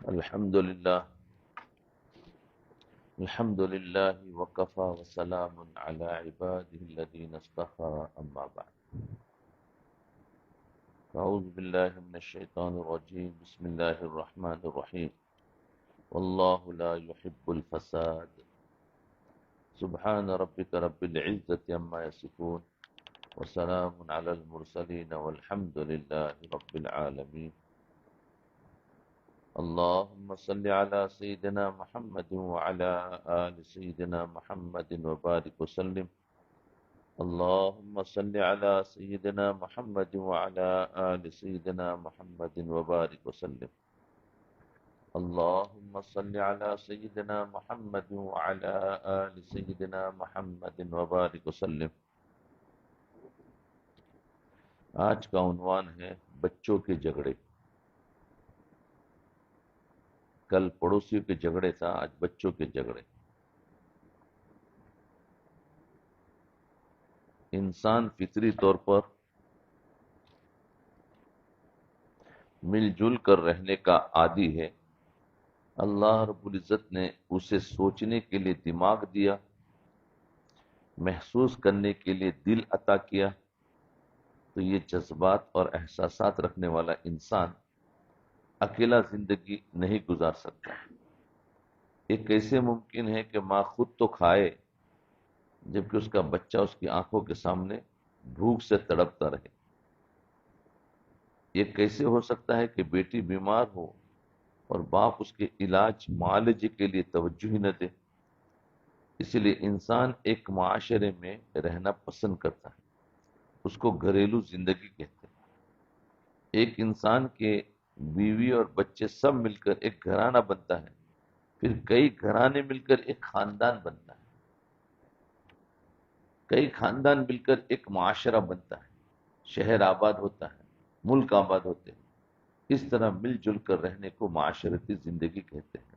الحمد لله الحمد لله وكفى وسلام على عباده الذين اصطفى أما بعد. أعوذ بالله من الشيطان الرجيم. بسم الله الرحمن الرحيم. والله لا يحب الفساد. سبحان ربك رب العزة عما يصفون وسلام على المرسلين والحمد لله رب العالمين. اللهم صل على سيدنا محمد وعلى آل سيدنا محمد وبارك وسلم. اللهم صل على سيدنا محمد وعلى آل سيدنا محمد وبارك وسلم. اللهم صل على سيدنا محمد وعلى آل سيدنا محمد وبارك وسلم. آج کا عنوان ہے بچوں کے جھگڑے. کل پڑوسیوں کے جھگڑے تھا، آج بچوں کے جھگڑے. انسان فطری طور پر مل جل کر رہنے کا عادی ہے. اللہ رب العزت نے اسے سوچنے کے لیے دماغ دیا، محسوس کرنے کے لیے دل عطا کیا، تو یہ جذبات اور احساسات رکھنے والا انسان اکیلا زندگی نہیں گزار سکتا. یہ کیسے ممکن ہے کہ ماں خود تو کھائے جبکہ اس کا بچہ اس کی آنکھوں کے سامنے بھوک سے تڑپتا رہے؟ یہ کیسے ہو سکتا ہے کہ بیٹی بیمار ہو اور باپ اس کے علاج معالجے کے لیے توجہ ہی نہ دے؟ اسی لیے انسان ایک معاشرے میں رہنا پسند کرتا ہے، اس کو گھریلو زندگی کہتے ہیں. ایک انسان کے بیوی اور بچے سب مل کر ایک گھرانہ بنتا ہے، پھر کئی گھرانے مل کر ایک خاندان بنتا ہے، کئی خاندان مل کر ایک معاشرہ بنتا ہے، شہر آباد ہوتا ہے، ملک آباد ہوتے ہیں. اس طرح مل جل کر رہنے کو معاشرتی زندگی کہتے ہیں.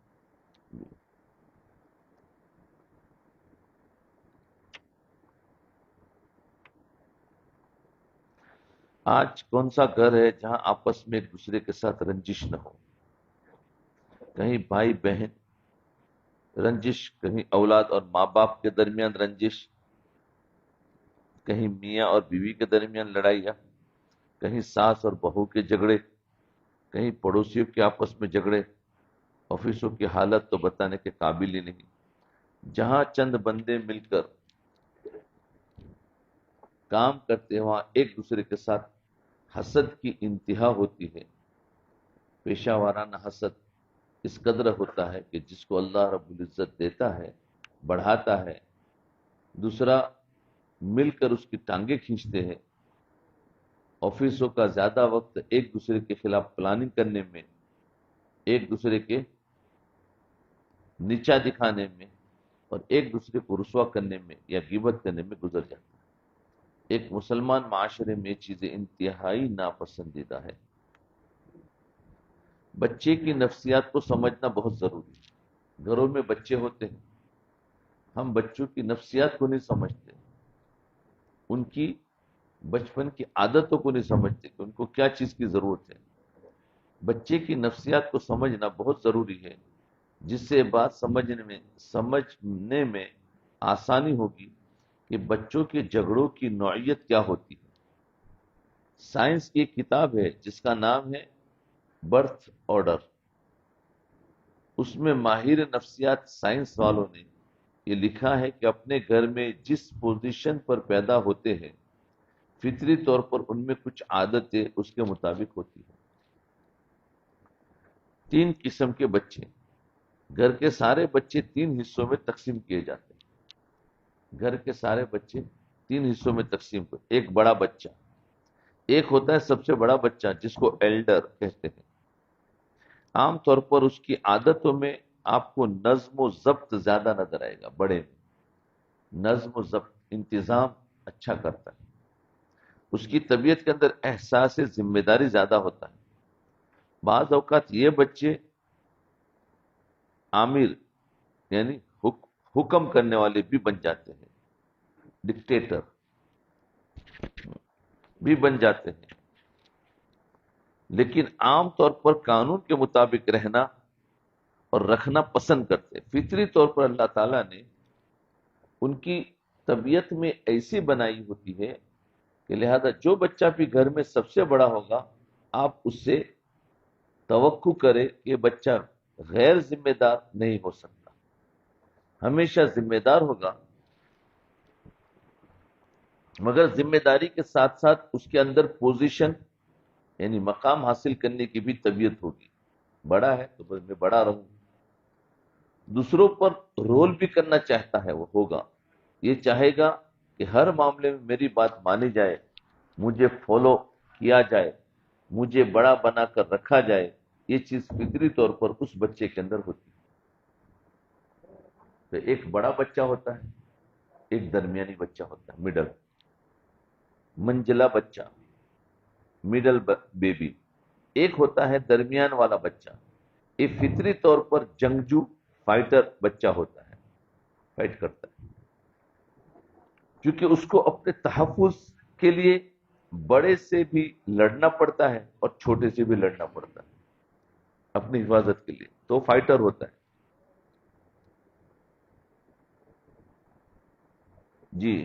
آج کون سا گھر ہے جہاں آپس میں ایک دوسرے کے ساتھ رنجش نہ ہو؟ کہیں بھائی بہن رنجش، کہیں اولاد اور ماں باپ کے درمیان رنجش، کہیں میاں اور بیوی کے درمیان لڑائیاں، کہیں ساس اور بہو کے جھگڑے، کہیں پڑوسیوں کے آپس میں جھگڑے. آفسوں کی حالت تو بتانے کے قابل ہی نہیں. جہاں چند بندے مل کر کام کرتے ہیں وہاں ایک دوسرے کے ساتھ حسد کی انتہا ہوتی ہے. پیشہ وارانہ حسد اس قدر ہوتا ہے کہ جس کو اللہ رب العزت دیتا ہے، بڑھاتا ہے، دوسرا مل کر اس کی ٹانگیں کھینچتے ہیں. آفسوں کا زیادہ وقت ایک دوسرے کے خلاف پلاننگ کرنے میں، ایک دوسرے کے نیچا دکھانے میں اور ایک دوسرے کو رسوا کرنے میں یا غیبت کرنے میں گزر جاتا ہے. ایک مسلمان معاشرے میں یہ چیزیں انتہائی ناپسندیدہ ہے. بچے کی نفسیات کو سمجھنا بہت ضروری ہے. گھروں میں بچے ہوتے ہیں، ہم بچوں کی نفسیات کو نہیں سمجھتے، ان کی بچپن کی عادتوں کو نہیں سمجھتے کہ ان کو کیا چیز کی ضرورت ہے. بچے کی نفسیات کو سمجھنا بہت ضروری ہے، جس سے بات سمجھنے میں آسانی ہوگی کہ بچوں کے جھگڑوں کی نوعیت کیا ہوتی ہے. سائنس کی ایک کتاب ہے جس کا نام ہے برتھ آرڈر. اس میں ماہر نفسیات سائنس والوں نے یہ لکھا ہے کہ اپنے گھر میں جس پوزیشن پر پیدا ہوتے ہیں فطری طور پر ان میں کچھ عادتیں اس کے مطابق ہوتی ہیں. 3 قسم کے بچے. گھر کے سارے بچے 3 حصوں میں تقسیم کیے جاتے ہیں. گھر کے سارے بچے 3 حصوں میں تقسیم کر. ایک بڑا بچہ، ایک ہوتا ہے سب سے بڑا بچہ جس کو ایلڈر کہتے ہیں. عام طور پر اس کی عادتوں میں آپ کو نظم و ضبط زیادہ نظر آئے گا. بڑے میں نظم و ضبط، انتظام اچھا کرتا ہے. اس کی طبیعت کے اندر احساس ذمہ داری زیادہ ہوتا ہے. بعض اوقات یہ بچے آمر یعنی حکم کرنے والے بھی بن جاتے ہیں، ڈکٹیٹر بھی بن جاتے ہیں. لیکن عام طور پر قانون کے مطابق رہنا اور رکھنا پسند کرتے. فطری طور پر اللہ تعالیٰ نے ان کی طبیعت میں ایسی بنائی ہوتی ہے کہ لہذا جو بچہ بھی گھر میں سب سے بڑا ہوگا آپ اس سے توقع کرے کہ بچہ غیر ذمہ دار نہیں ہو سکتا، ہمیشہ ذمہ دار ہوگا، مگر ذمہ داری کے ساتھ ساتھ اس کے اندر پوزیشن یعنی مقام حاصل کرنے کی بھی طبیعت ہوگی. بڑا ہے تو بس میں بڑا رہوں، دوسروں پر رول بھی کرنا چاہتا ہے، وہ ہوگا، یہ چاہے گا کہ ہر معاملے میں میری بات مانی جائے، مجھے فالو کیا جائے، مجھے بڑا بنا کر رکھا جائے. یہ چیز فطری طور پر اس بچے کے اندر ہوتی ہے. تو ایک بڑا بچہ ہوتا ہے، ایک درمیانی بچہ ہوتا ہے، مڈل منجلا بچہ، مڈل بیبی. ایک ہوتا ہے درمیان والا بچہ، یہ فطری طور پر جنگجو فائٹر بچہ ہوتا ہے، فائٹ کرتا ہے، کیونکہ اس کو اپنے تحفظ کے لیے بڑے سے بھی لڑنا پڑتا ہے اور چھوٹے سے بھی لڑنا پڑتا ہے اپنی حفاظت کے لیے، تو فائٹر ہوتا ہے. جی،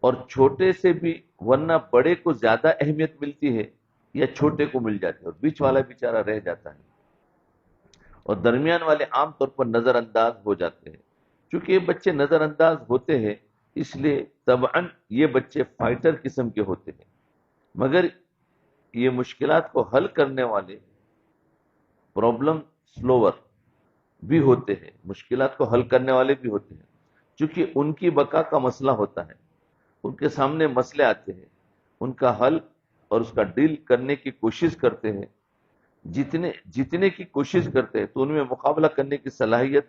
اور چھوٹے سے بھی، ورنہ بڑے کو زیادہ اہمیت ملتی ہے یا چھوٹے کو مل جاتی ہے، اور بیچ والا بیچارہ رہ جاتا ہے، اور درمیان والے عام طور پر نظر انداز ہو جاتے ہیں. چونکہ یہ بچے نظر انداز ہوتے ہیں اس لیے طبعاً یہ بچے فائٹر قسم کے ہوتے ہیں، مگر یہ مشکلات کو حل کرنے والے پرابلم سلوور بھی ہوتے ہیں، مشکلات کو حل کرنے والے بھی ہوتے ہیں، چونکہ ان کی بقا کا مسئلہ ہوتا ہے، ان کے سامنے مسئلے آتے ہیں، ان کا حل اور اس کا ڈیل کرنے کی کوشش کرتے ہیں. جتنے کی کوشش کرتے ہیں تو ان میں مقابلہ کرنے کی صلاحیت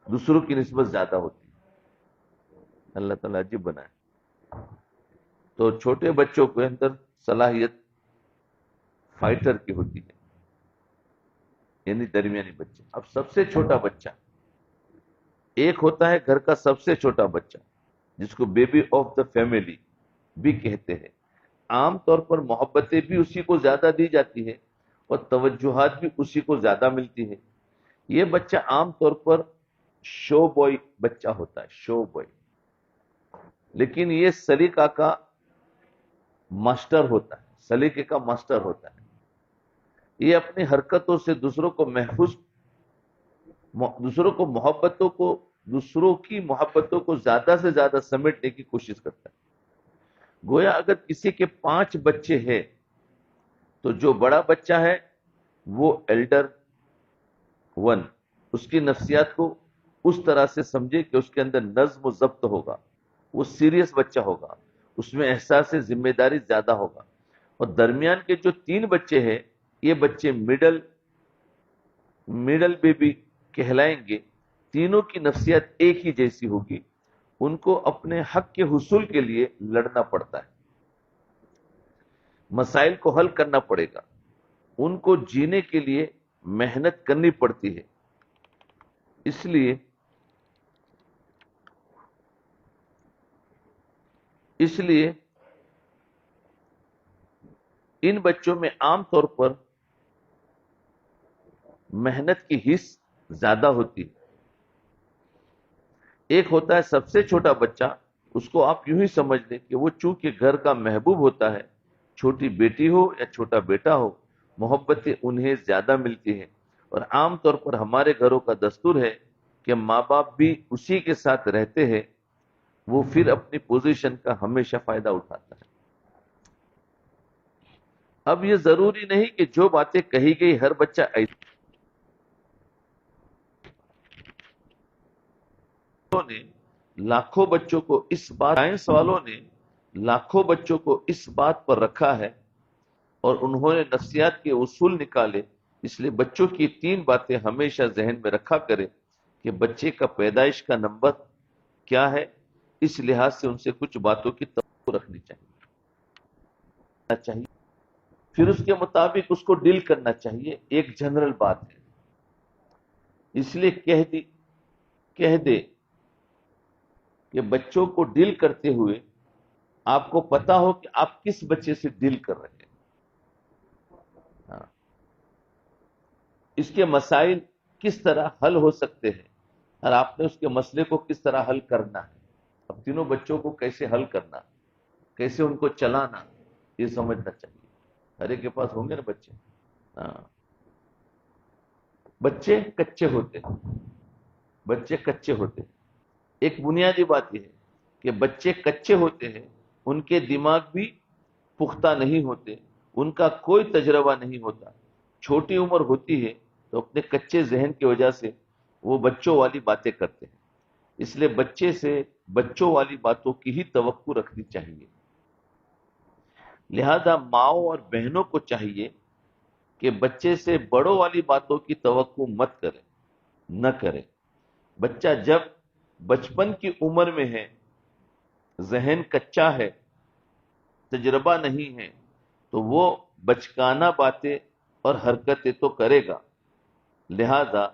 دوسروں کی نسبت زیادہ ہوتی ہے. اللہ تعالیٰ عجیب بنائے. تو چھوٹے بچوں کے اندر صلاحیت فائٹر کی ہوتی ہے، یعنی درمیانی بچہ. اب سب سے چھوٹا بچہ ایک ہوتا ہے، گھر کا سب سے چھوٹا بچہ جس کو بیبی آف دا فیملی بھی کہتے ہیں. عام طور پر محبتیں بھی اسی کو زیادہ دی جاتی ہے اور توجہات بھی اسی کو زیادہ ملتی ہے. یہ بچہ عام طور پر شو بوائے بچہ ہوتا ہے، شو بوائے، لیکن یہ سلیقہ کا ماسٹر ہوتا ہے، سلیقے کا ماسٹر ہوتا ہے. یہ اپنی حرکتوں سے دوسروں کو دوسروں کی محبتوں کو زیادہ سے زیادہ سمیٹنے کی کوشش کرتا ہے. گویا اگر کسی کے 5 بچے ہیں تو جو بڑا بچہ ہے وہ ایلڈر 1 اس کی نفسیات کو اس طرح سے سمجھے کہ اس کے اندر نظم و ضبط ہوگا، وہ سیریس بچہ ہوگا، اس میں احساس ذمہ داری زیادہ ہوگا. اور درمیان کے جو 3 بچے ہیں یہ بچے مڈل بیبی کہلائیں گے. تینوں کی نفسیات ایک ہی جیسی ہوگی، ان کو اپنے حق کے حصول کے لیے لڑنا پڑتا ہے، مسائل کو حل کرنا پڑے گا، ان کو جینے کے لیے محنت کرنی پڑتی ہے. اس لیے ان بچوں میں عام طور پر محنت کی حص زیادہ ہوتی ہے. ایک ہوتا ہے سب سے چھوٹا بچہ، اس کو آپ یوں ہی سمجھ لیں کہ وہ چونکہ گھر کا محبوب ہوتا ہے، چھوٹی بیٹی ہو یا چھوٹا بیٹا ہو، محبتیں انہیں زیادہ ملتی ہیں. اور عام طور پر ہمارے گھروں کا دستور ہے کہ ماں باپ بھی اسی کے ساتھ رہتے ہیں، وہ پھر اپنی پوزیشن کا ہمیشہ فائدہ اٹھاتا ہے. اب یہ ضروری نہیں کہ جو باتیں کہی گئی ہر بچہ ایسا نے لاکھوں بچوں کو اس بات سائنس والوں نے لاکھوں بچوں کو اس بات پر رکھا ہے اور انہوں نے نفسیات کے اصول نکالے. اس لیے بچوں کی 3 باتیں ہمیشہ ذہن میں رکھا کرے کہ بچے کا پیدائش کا نمبر کیا ہے، اس لحاظ سے ان سے کچھ باتوں کی توقع رکھنی چاہیے، پھر اس کے مطابق اس کو ڈیل کرنا چاہیے. ایک جنرل بات ہے، اس لیے کہہ دے کہ بچوں کو ڈیل کرتے ہوئے آپ کو پتا ہو کہ آپ کس بچے سے ڈیل کر رہے ہیں. اس کے مسائل کس طرح حل ہو سکتے ہیں اور آپ نے اس کے مسئلے کو کس طرح حل کرنا ہے، اب تینوں بچوں کو کیسے حل کرنا، کیسے ان کو چلانا، یہ سمجھنا چاہیے۔ ہر ایک کے پاس ہوں گے نا بچے؟ ہاں، بچے کچے ہوتے ہیں، بچے کچے ہوتے ہیں۔ ایک بنیادی بات یہ ہے کہ بچے کچے ہوتے ہیں، ان کے دماغ بھی پختہ نہیں ہوتے، ان کا کوئی تجربہ نہیں ہوتا، چھوٹی عمر ہوتی ہے تو اپنے کچے ذہن کی وجہ سے وہ بچوں والی باتیں کرتے ہیں۔ اس لیے بچے سے بچوں والی باتوں کی ہی توقع رکھنی چاہیے۔ لہذا ماؤں اور بہنوں کو چاہیے کہ بچے سے بڑوں والی باتوں کی توقع مت کرے، نہ کرے۔ بچہ جب بچپن کی عمر میں ہے، ذہن کچا ہے، تجربہ نہیں ہے، تو وہ بچکانہ باتیں اور حرکتیں تو کرے گا، لہذا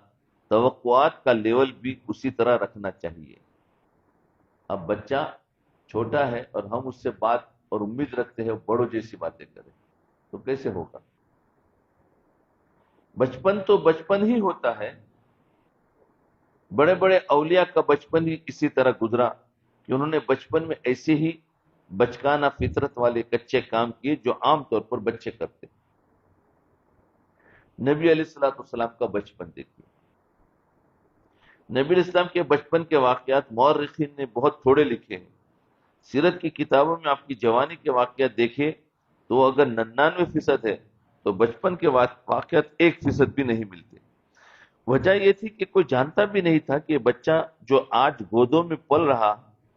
توقعات کا لیول بھی اسی طرح رکھنا چاہیے۔ اب بچہ چھوٹا ہے اور ہم اس سے بات اور امید رکھتے ہیں بڑوں جیسی باتیں کریں، تو کیسے ہوگا؟ بچپن تو بچپن ہی ہوتا ہے۔ بڑے بڑے اولیاء کا بچپن ہی اسی طرح گزرا کہ انہوں نے بچپن میں ایسے ہی بچکانہ فطرت والے کچے کام کیے جو عام طور پر بچے کرتے۔ نبی علیہ الصلوۃ والسلام کا بچپن دیکھیے، نبی علیہ السلام کے بچپن کے واقعات مورخین نے بہت تھوڑے لکھے ہیں۔ سیرت کی کتابوں میں آپ کی جوانی کے واقعات دیکھیں تو اگر 99% ہے تو بچپن کے واقعات 1% بھی نہیں ملتے۔ وجہ یہ تھی کہ کوئی جانتا بھی نہیں تھا کہ یہ بچہ جو آج گودوں میں پل رہا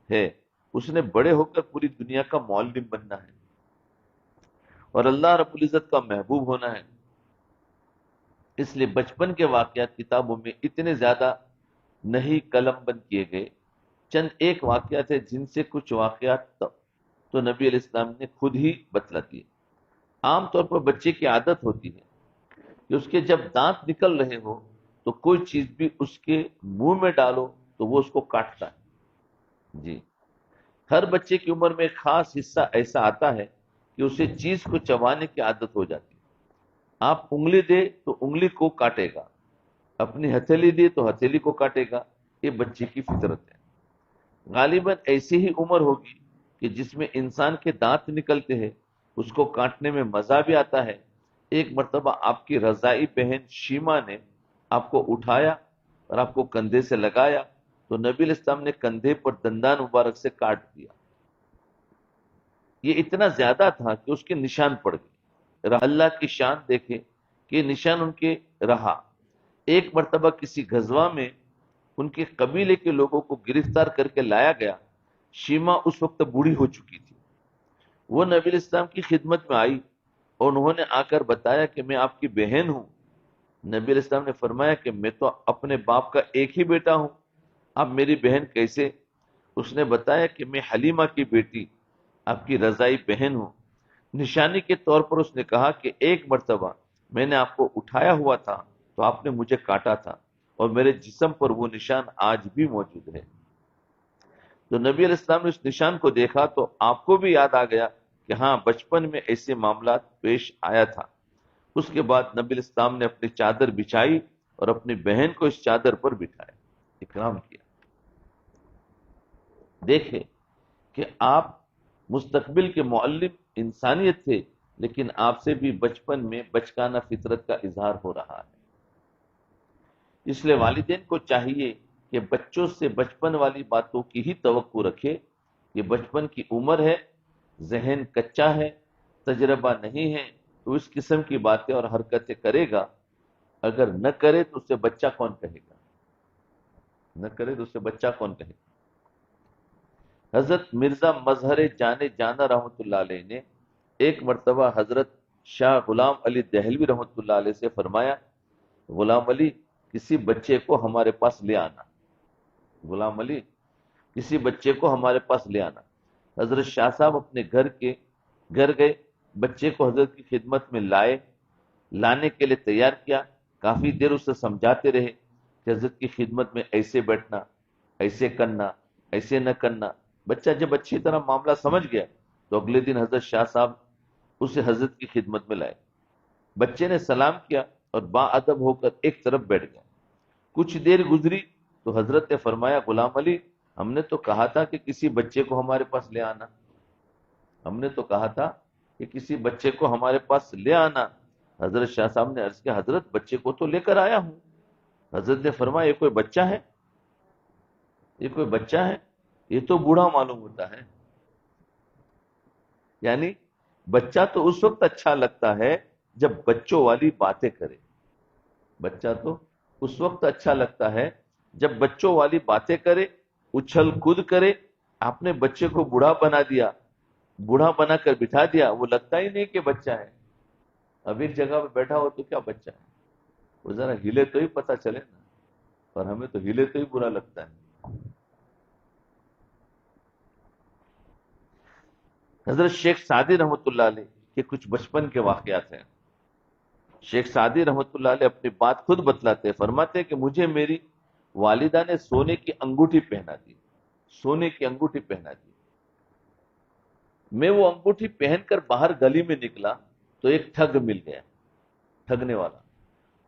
ہے، اس نے بڑے ہو کر پوری دنیا کا معلم بننا ہے اور اللہ رب العزت کا محبوب ہونا ہے۔ اس لیے بچپن کے واقعات کتابوں میں اتنے زیادہ نہیں قلم بند کیے گئے۔ چند ایک واقعات ہے جن سے کچھ واقعات تو نبی علیہ السلام نے خود ہی بتلا دیے۔ عام طور پر بچے کی عادت ہوتی ہے کہ اس کے جب دانت نکل رہے ہو تو کوئی چیز بھی اس کے منہ میں ڈالو تو وہ اس کو کاٹتا ہے۔ جی، ہر بچے کی عمر میں ایک خاص حصہ ایسا آتا ہے کہ اسے چیز کو چبانے کی عادت ہو جاتی ہے۔ آپ انگلی دے تو انگلی کو کاٹے گا، اپنی ہتھیلی دے تو ہتھیلی کو کاٹے گا، یہ بچے کی فطرت ہے۔ غالباً ایسی ہی عمر ہوگی کہ جس میں انسان کے دانت نکلتے ہیں، اس کو کاٹنے میں مزہ بھی آتا ہے۔ ایک مرتبہ آپ کی رضائی بہن شیما نے آپ کو اٹھایا اور آپ کو کندھے سے لگایا تو نبی علیہ السلام نے کندھے پر دندان مبارک سے کاٹ دیا۔ یہ اتنا زیادہ تھا کہ اس کے نشان پڑ گئے۔ اللہ کی شان دیکھے کہ نشان ان کے رہا۔ ایک مرتبہ کسی غزوہ میں ان کے قبیلے کے لوگوں کو گرفتار کر کے لایا گیا۔ شیما اس وقت بوڑھی ہو چکی تھی۔ وہ نبی علیہ السلام کی خدمت میں آئی اور انہوں نے آ کر بتایا کہ میں آپ کی بہن ہوں۔ نبی علیہ السلام نے فرمایا کہ میں تو اپنے باپ کا ایک ہی بیٹا ہوں، آپ میری بہن کیسے؟ اس نے بتایا کہ میں حلیمہ کی بیٹی آپ کی رضائی بہن ہوں۔ نشانی کے طور پر اس نے کہا کہ ایک مرتبہ میں نے آپ کو اٹھایا ہوا تھا تو آپ نے مجھے کاٹا تھا اور میرے جسم پر وہ نشان آج بھی موجود ہے۔ تو نبی علیہ السلام نے اس نشان کو دیکھا تو آپ کو بھی یاد آ گیا کہ ہاں بچپن میں ایسے معاملات پیش آیا تھا۔ اس کے بعد نبی علیہ السلام نے اپنی چادر بچھائی اور اپنی بہن کو اس چادر پر بٹھایا، اکرام کیا۔ دیکھیں کہ آپ مستقبل کے معلم انسانیت تھے، لیکن آپ سے بھی بچپن میں بچکانہ فطرت کا اظہار ہو رہا ہے۔ اس لیے والدین کو چاہیے کہ بچوں سے بچپن والی باتوں کی ہی توقع رکھے۔ یہ بچپن کی عمر ہے، ذہن کچا ہے، تجربہ نہیں ہے، تو اس قسم کی باتیں اور حرکتیں کرے گا۔ اگر نہ کرے تو اسے بچہ کون کہے گا؟ نہ کرے تو اسے بچہ کون کہے گا؟ حضرت مرزا مظہر جانے جانا رحمۃ اللہ علیہ نے ایک مرتبہ حضرت شاہ غلام علی دہلوی رحمۃ اللہ علیہ سے فرمایا، غلام علی کسی بچے کو ہمارے پاس لے آنا، غلام علی کسی بچے کو ہمارے پاس لے آنا۔ حضرت شاہ صاحب اپنے گھر گئے، بچے کو حضرت کی خدمت میں لانے کے لیے تیار کیا۔ کافی دیر اسے سمجھاتے رہے کہ حضرت کی خدمت میں ایسے بیٹھنا، ایسے کرنا، ایسے نہ کرنا۔ بچہ جب اچھی طرح معاملہ سمجھ گیا تو اگلے دن حضرت شاہ صاحب اسے حضرت کی خدمت میں لائے۔ بچے نے سلام کیا اور با ادب ہو کر ایک طرف بیٹھ گئے۔ کچھ دیر گزری تو حضرت نے فرمایا غلام علی، ہم نے تو کہا تھا کہ کسی بچے کو ہمارے پاس لے آنا، ہم نے تو کہا تھا کہ کسی بچے کو ہمارے پاس لے آنا۔ حضرت شاہ صاحب نے عرض کیا حضرت بچے کو تو لے کر آیا ہوں۔ حضرت نے فرمایا یہ کوئی بچہ ہے؟ یہ کوئی بچہ ہے؟ یہ تو بوڑھا معلوم ہوتا ہے۔ یعنی بچہ تو اس وقت اچھا لگتا ہے جب بچوں والی باتیں کرے، بچہ تو اس وقت اچھا لگتا ہے جب بچوں والی باتیں کرے، اچھل کود کرے۔ آپ نے بچے کو بوڑھا بنا دیا، بوڑھا بنا کر بٹھا دیا، وہ لگتا ہی نہیں کہ بچہ ہے۔ اب ایک جگہ پہ بیٹھا ہو تو کیا بچہ ہے، وہ ذرا ہلے تو ہی پتہ چلے نا، پر ہمیں تو ہلے تو ہی برا لگتا ہے۔ حضرت شیخ سعدی رحمۃ اللہ علیہ کے کچھ بچپن کے واقعات ہیں۔ شیخ سعدی رحمۃ اللہ علیہ اپنی بات خود بتلاتے ہیں، فرماتے ہیں کہ مجھے میری والدہ نے سونے کی انگوٹھی پہنا دی، سونے کی انگوٹھی پہنا دی۔ میں وہ انگوٹھی پہن کر باہر گلی میں نکلا تو ایک ٹھگ مل گیا، ٹھگنے والا،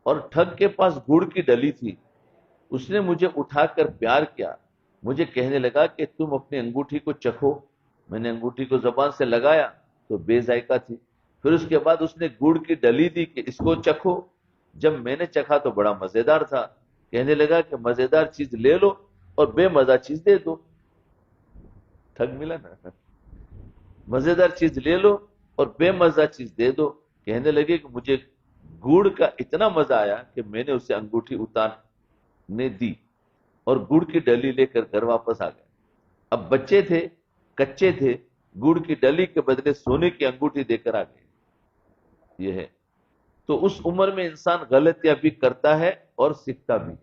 اور ٹھگ کے پاس گڑ کی ڈلی تھی۔ اس نے مجھے اٹھا کر پیار کیا، مجھے کہنے لگا کہ تم اپنی انگوٹھی کو چکھو۔ میں نے انگوٹھی کو زبان سے لگایا تو بے ذائقہ تھی۔ پھر اس کے بعد اس نے گڑ کی ڈلی دی کہ اس کو چکھو۔ جب میں نے چکھا تو بڑا مزیدار تھا۔ کہنے لگا کہ مزیدار چیز لے لو اور بے مزہ چیز دے دو۔ ٹھگ ملا نا، مزیدار چیز لے لو اور بے مزہ چیز دے دو۔ کہنے لگے کہ مجھے گڑ کا اتنا مزہ آیا کہ میں نے اسے انگوٹھی اتارنے دی اور گڑ کی ڈلی لے کر گھر واپس آ گئے۔ اب بچے تھے، کچے تھے، گڑ کی ڈلی کے بدلے سونے کی انگوٹھی دے کر آ گئے۔ یہ ہے تو اس عمر میں انسان غلطیاں بھی کرتا ہے اور سیکھتا بھی۔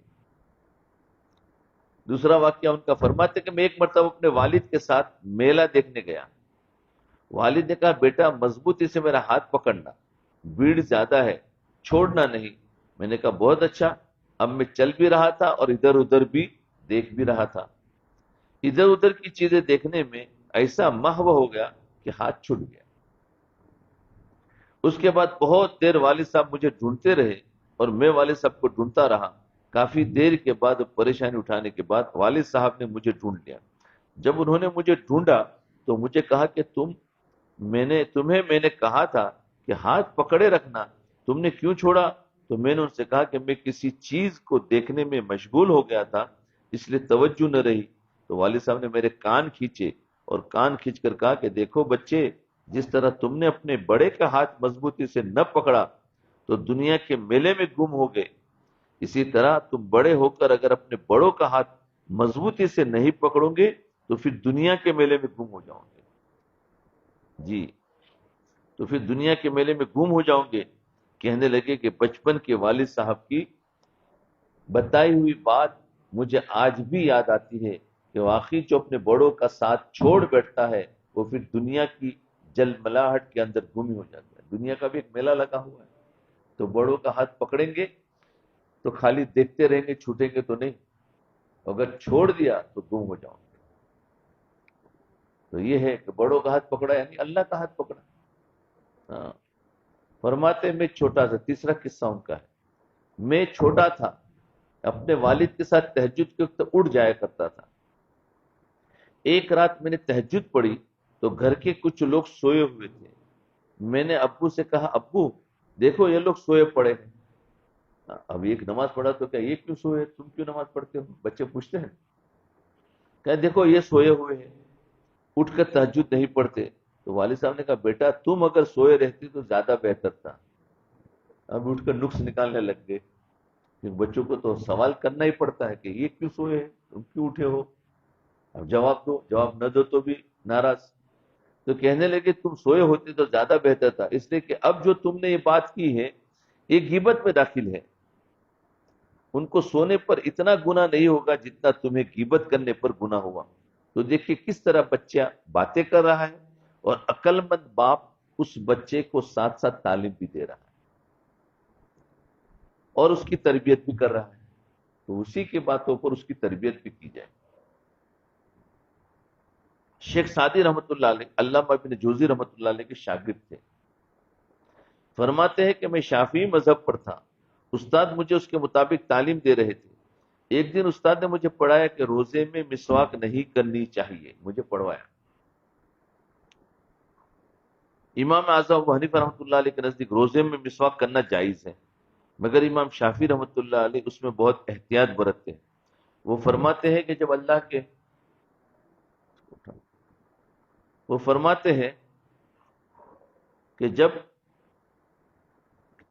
دوسرا واقعہ ان کا فرماتے کہ میں ایک مرتبہ اپنے والد کے ساتھ میلہ دیکھنے گیا۔ والد نے کہا بیٹا مضبوطی سے میرا ہاتھ پکڑنا، بھیڑ زیادہ ہے، چھوڑنا نہیں۔ میں نے کہا بہت اچھا۔ اب میں چل بھی رہا تھا اور ادھر ادھر بھی دیکھ بھی رہا تھا۔ ادھر ادھر کی چیزیں دیکھنے میں ایسا محو ہو گیا کہ ہاتھ چھوٹ گیا۔ اس کے بعد بہت دیر والد صاحب مجھے ڈھونڈتے رہے اور میں والد صاحب کو ڈھونڈتا رہا۔ کافی دیر کے بعد پریشانی اٹھانے کے بعد والد صاحب نے مجھے ڈھونڈ لیا۔ جب انہوں نے مجھے ڈھونڈا تو مجھے کہا کہ تمہیں میں نے کہا تھا کہ ہاتھ پکڑے رکھنا، تم نے کیوں چھوڑا؟ تو میں نے ان سے کہا کہ میں کسی چیز کو دیکھنے میں مشغول ہو گیا تھا، اس لیے توجہ نہ رہی۔ تو والد صاحب نے میرے کان کھینچے اور کان کھینچ کر کہا کہ دیکھو بچے، جس طرح تم نے اپنے بڑے کا ہاتھ مضبوطی سے نہ پکڑا تو دنیا کے میلے میں گم ہو گئے، اسی طرح تم بڑے ہو کر اگر اپنے بڑوں کا ہاتھ مضبوطی سے نہیں پکڑو گے تو پھر دنیا کے میلے میں گم ہو جاؤ گے۔ جی، تو پھر دنیا کے میلے میں گم ہو جاؤ گے۔ کہنے لگے کہ بچپن کے والد صاحب کی بتائی ہوئی بات مجھے آج بھی یاد آتی ہے کہ واقعی جو اپنے بڑوں کا ساتھ چھوڑ بیٹھتا ہے وہ پھر دنیا کی جلملاہٹ کے اندر گم ہی ہو جاتا ہے۔ دنیا کا بھی ایک میلہ لگا ہوا ہے، تو بڑوں کا ہاتھ پکڑیں گے تو خالی دیکھتے رہیں گے، چھوٹیں گے تو نہیں، اگر چھوڑ دیا تو گم ہو جاؤں گے۔ تو یہ ہے کہ بڑوں کا ہاتھ پکڑا یعنی اللہ کا ہاتھ پکڑا۔ ہاں، فرماتے میں چھوٹا تھا، تیسرا قصہ ان کا ہے، میں چھوٹا تھا، اپنے والد کے ساتھ تہجد کے وقت اٹھ جایا کرتا تھا۔ ایک رات میں نے تہجد پڑھی تو گھر کے کچھ لوگ سوئے ہوئے تھے۔ میں نے ابو سے کہا ابو دیکھو یہ لوگ سوئے پڑے ہیں۔ اب ایک نماز پڑھا تو کیا یہ کیوں سوئے، تم کیوں نماز پڑھتے ہو؟ بچے پوچھتے ہیں۔ کہ دیکھو یہ سوئے ہوئے ہیں، اٹھ کر تہجد نہیں پڑھتے۔ تو والد صاحب نے کہا بیٹا تم اگر سوئے رہتی تو زیادہ بہتر تھا۔ اب اٹھ کر نقص نکالنے لگ گئے۔ بچوں کو تو سوال کرنا ہی پڑتا ہے کہ یہ کیوں سوئے ہیں، تم کیوں اٹھے ہو؟ اب جواب دو، جواب نہ دو تو بھی ناراض۔ تو کہنے لگے تم سوئے ہوتے تو زیادہ بہتر تھا، اس لیے کہ اب جو تم نے یہ بات کی ہے یہ غیبت میں داخل ہے۔ ان کو سونے پر اتنا گناہ نہیں ہوگا جتنا تمہیں غیبت کرنے پر گناہ ہوا۔ تو دیکھیے کس طرح بچہ باتیں کر رہا ہے اور عقل مند باپ اس بچے کو ساتھ ساتھ تعلیم بھی دے رہا ہے اور اس کی تربیت بھی کر رہا ہے۔ تو اسی کی باتوں پر اس کی تربیت بھی کی جائے۔ شیخ سعدی رحمۃ اللہ علیہ علامہ ابن جوزی رحمۃ اللہ علیہ کے شاگرد تھے۔ فرماتے ہیں کہ میں شافعی مذہب پر تھا استاد مجھے اس کے مطابق تعلیم دے رہے تھے. ایک دن استاد نے مجھے پڑھایا کہ روزے میں مسواک نہیں کرنی چاہیے. مجھے پڑھوایا. امام اعظم ابو حنیفہ رحمۃ اللہ علیہ کے نزدیک روزے میں مسواک کرنا جائز ہے، مگر امام شافعی رحمۃ اللہ علیہ اس میں بہت احتیاط برتتے ہیں. وہ فرماتے ہیں کہ جب وہ فرماتے ہیں کہ جب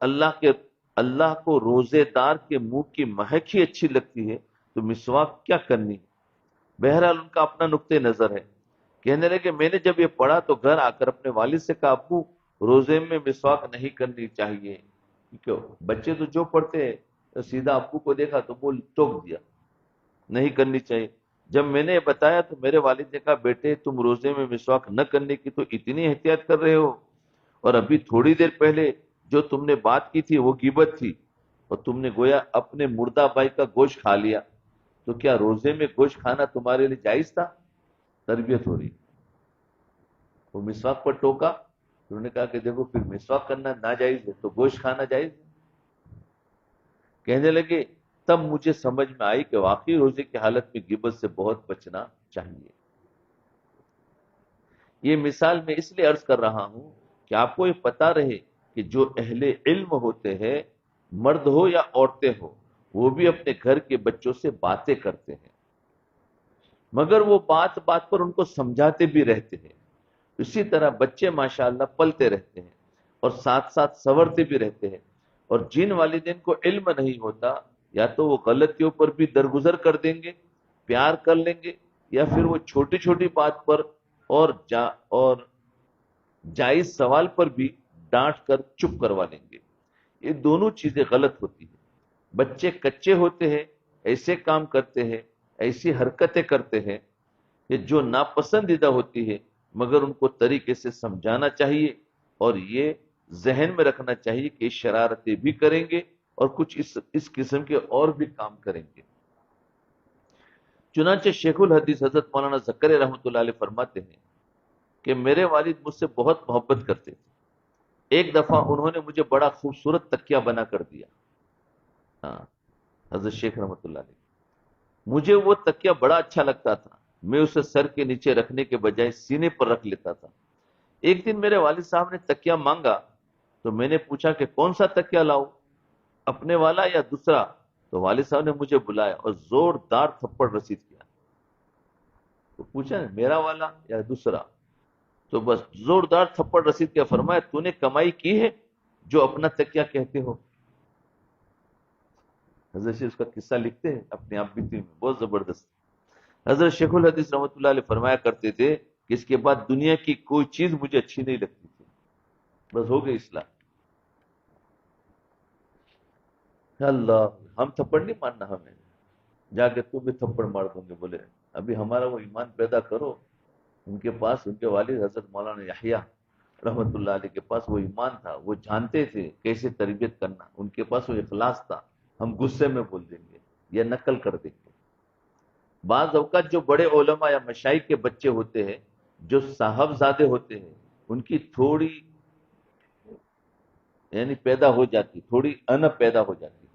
اللہ کو روزے دار کے منہ کی مہک ہی اچھی لگتی ہے تو مسواک کیا کرنی ہے. بہرحال ان کا اپنا نقطۂ نظر ہے. کہنے لگے میں نے جب یہ پڑھا تو گھر آ کر اپنے والد سے کہا ابو روزے میں مسواک نہیں کرنی چاہیے. کیوں؟ بچے تو جو پڑھتے ہیں سیدھا ابو کو دیکھا تو وہ ٹوک دیا نہیں کرنی چاہیے. جب میں نے یہ بتایا تو میرے والد نے کہا بیٹے تم روزے میں مسواک نہ کرنے کی تو اتنی احتیاط کر رہے ہو، اور ابھی تھوڑی دیر پہلے جو تم نے بات کی تھی وہ غیبت تھی، اور تم نے گویا اپنے مردہ بھائی کا گوشت کھا لیا. تو کیا روزے میں گوشت کھانا تمہارے لیے جائز تھا؟ تربیت ہو رہی. وہ مسواک پر ٹوکا. انہوں نے کہا کہ دیکھو پھر مسواک کرنا ناجائز ہے تو گوشت کھانا جائز ہے. کہنے لگے تب مجھے سمجھ میں آئی کہ واقعی روزے کی حالت میں غیبت سے بہت بچنا چاہیے. یہ مثال میں اس لیے عرض کر رہا ہوں کہ آپ کو یہ پتا رہے کہ جو اہل علم ہوتے ہیں، مرد ہو یا عورتیں ہو، وہ بھی اپنے گھر کے بچوں سے باتیں کرتے ہیں، مگر وہ بات بات پر ان کو سمجھاتے بھی رہتے ہیں. اسی طرح بچے ماشاءاللہ پلتے رہتے ہیں اور ساتھ ساتھ سنورتے بھی رہتے ہیں. اور جن والدین کو علم نہیں ہوتا یا تو وہ غلطیوں پر بھی درگزر کر دیں گے، پیار کر لیں گے، یا پھر وہ چھوٹی چھوٹی بات پر اور جائز سوال پر بھی ڈانٹ کر چپ کروا لیں گے. یہ دونوں چیزیں غلط ہوتی ہیں. بچے کچے ہوتے ہیں، ایسے کام کرتے ہیں، ایسی حرکتیں کرتے ہیں کہ جو ناپسندیدہ ہوتی ہے، مگر ان کو طریقے سے سمجھانا چاہیے اور یہ ذہن میں رکھنا چاہیے کہ شرارتیں بھی کریں گے اور کچھ اس قسم کے اور بھی کام کریں گے. چنانچہ شیخ الحدیث حضرت مولانا زکریا رحمۃ اللہ علیہ فرماتے ہیں کہ میرے والد مجھ سے بہت محبت کرتے تھے. ایک دفعہ انہوں نے مجھے بڑا خوبصورت تکیہ بنا کر دیا. ہاں، حضرت شیخ رحمۃ اللہ علیہ. مجھے وہ تکیہ بڑا اچھا لگتا تھا. میں اسے سر کے نیچے رکھنے کے بجائے سینے پر رکھ لیتا تھا. ایک دن میرے والد صاحب نے تکیہ مانگا تو میں نے پوچھا کہ کون سا تکیہ لاؤ، اپنے والا یا دوسرا؟ تو والد صاحب نے مجھے بلایا اور زوردار تھپڑ رسید کیا. تو پوچھا میرا والا یا دوسرا؟ تو بس زوردار تھپڑ رسید کیا. فرمایا تو نے کمائی کی ہے جو اپنا تکیہ کہتے ہو. حضرت شیخ اس کا قصہ لکھتے ہیں اپنے آپ بیتی میں، بہت زبردست. حضرت شیخ الحدیث رحمۃ اللہ علیہ فرمایا کرتے تھے کہ اس کے بعد دنیا کی کوئی چیز مجھے اچھی نہیں لگتی تھی، بس ہو گئی اصلاح. اللہ، ہم تھپڑ نہیں مارنا، ہمیں جا کے تم بھی تھپڑ مار دوں گے. بولے ابھی ہمارا وہ ایمان پیدا کرو. ان کے پاس ان کے والد حضرت مولانا یحییٰ رحمۃ اللہ علیہ کے پاس وہ ایمان تھا، وہ جانتے تھے کیسے تربیت کرنا. ان کے پاس وہ اخلاص تھا. ہم غصے میں بول دیں گے یا نقل کر دیں گے. بعض اوقات جو بڑے علماء یا مشائخ کے بچے ہوتے ہیں، جو صاحبزادے ہوتے ہیں، ان کی تھوڑی یعنی پیدا ہو جاتی، تھوڑی انب پیدا ہو جاتی،